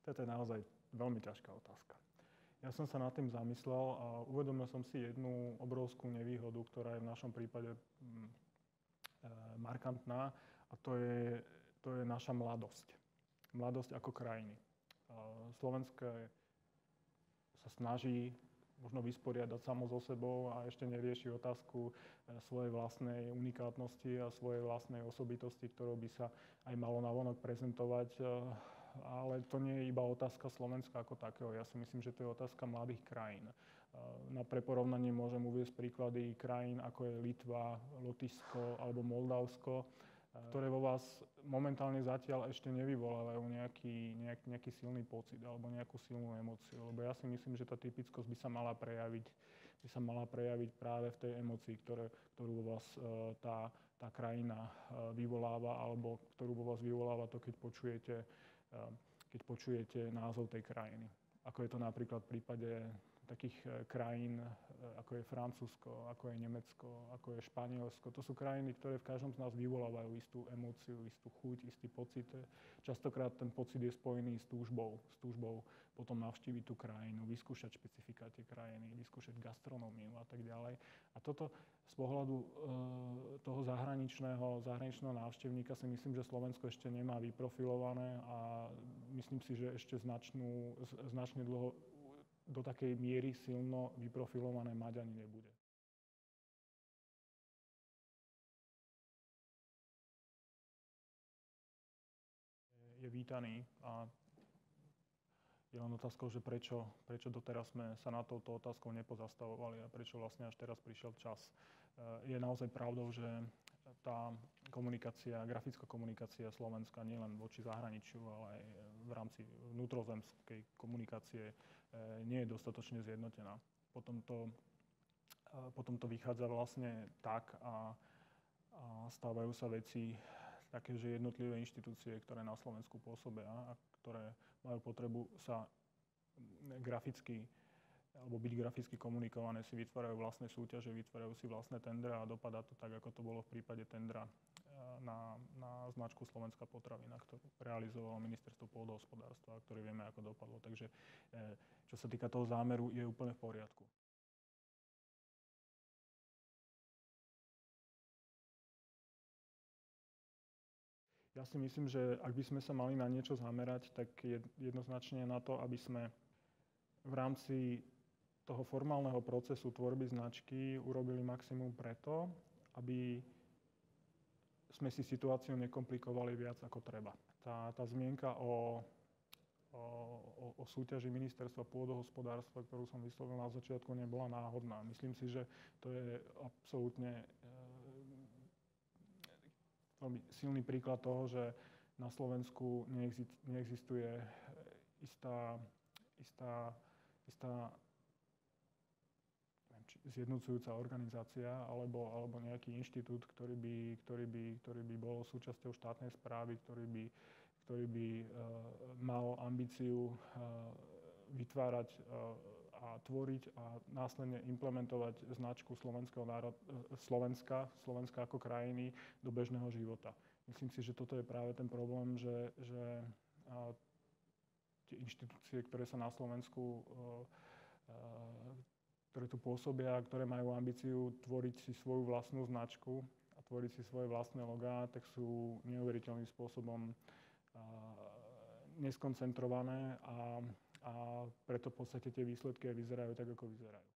Toto je naozaj veľmi ťažká otázka. Ja som sa nad tým zamyslel a uvedomil som si jednu obrovskú nevýhodu, ktorá je v našom prípade markantná, a to je naša mladosť. Mladosť ako krajiny. Slovensko sa snaží možno vysporiadať samo so sebou a ešte nerieši otázku svojej vlastnej unikátnosti a svojej vlastnej osobitosti, ktorou by sa aj malo navonok prezentovať. Ale to nie je iba otázka Slovenska ako takého. Ja si myslím, že to je otázka mladých krajín. Pre porovnanie môžem uviesť príklady krajín ako je Litva, Lotyšsko alebo Moldavsko, ktoré vo vás momentálne zatiaľ ešte nevyvolávajú nejaký silný pocit alebo nejakú silnú emóciu. Lebo ja si myslím, že tá typickosť by sa mala prejaviť práve v tej emócii, ktorú vo vás tá krajina vyvoláva, alebo ktorú vo vás vyvoláva to, keď počujete názov tej krajiny. Ako je to napríklad v prípade takých krajín, ako je Francúzsko, ako je Nemecko, ako je Španielsko. To sú krajiny, ktoré v každom z nás vyvolávajú istú emóciu, istú chuť, istý pocit. Častokrát ten pocit je spojený s túžbou potom navštíviť tú krajinu, vyskúšať špecifika tej krajiny, vyskúšať gastronómiu a tak ďalej. A toto z pohľadu toho zahraničného návštevníka si myslím, že Slovensko ešte nemá vyprofilované a myslím si, že ešte značne dlho do takej miery silno vyprofilované mať ani nebude. Je vítaný a je len otázkou, že prečo doteraz sme sa na touto otázkou nepozastavovali a prečo vlastne až teraz prišiel čas. Je naozaj pravdou, že tá grafická komunikácia Slovenska nielen voči zahraničiu, ale aj v rámci vnútrozemskej komunikácie nie je dostatočne zjednotená. Potom to vychádza vlastne tak a stávajú sa veci také, že jednotlivé inštitúcie, ktoré na Slovensku pôsobia a ktoré majú potrebu sa graficky alebo byť graficky komunikované, si vytvárajú vlastné súťaže, vytvárajú si vlastné tendre a dopadá to tak, ako to bolo v prípade tendra na značku Slovenská potravina, ktorú realizovalo Ministerstvo pôdohospodárstva, ktorý vieme, ako dopadlo. Takže čo sa týka toho zámeru, je úplne v poriadku. Ja si myslím, že ak by sme sa mali na niečo zamerať, tak jednoznačne na to, aby sme v rámci toho formálneho procesu tvorby značky urobili maximum preto, aby sme si situáciu nekomplikovali viac ako treba. Tá zmienka o súťaži Ministerstva pôdohospodárstva, ktorú som vyslovil na začiatku, nebola náhodná. Myslím si, že to je absolútne veľmi silný príklad toho, že na Slovensku neexistuje istá zjednocujúca organizácia alebo nejaký inštitút, ktorý by bol súčasťou štátnej správy, ktorý by mal ambíciu vytvárať a tvoriť a následne implementovať značku Slovenska ako krajiny do bežného života. Myslím si, že toto je práve ten problém, že tie inštitúcie, ktoré sa na Slovensku, ktoré tu pôsobia, ktoré majú ambíciu tvoriť si svoju vlastnú značku a tvoriť si svoje vlastné logá, tak sú neuveriteľným spôsobom neskoncentrované a preto v podstate tie výsledky aj vyzerajú tak, ako vyzerajú.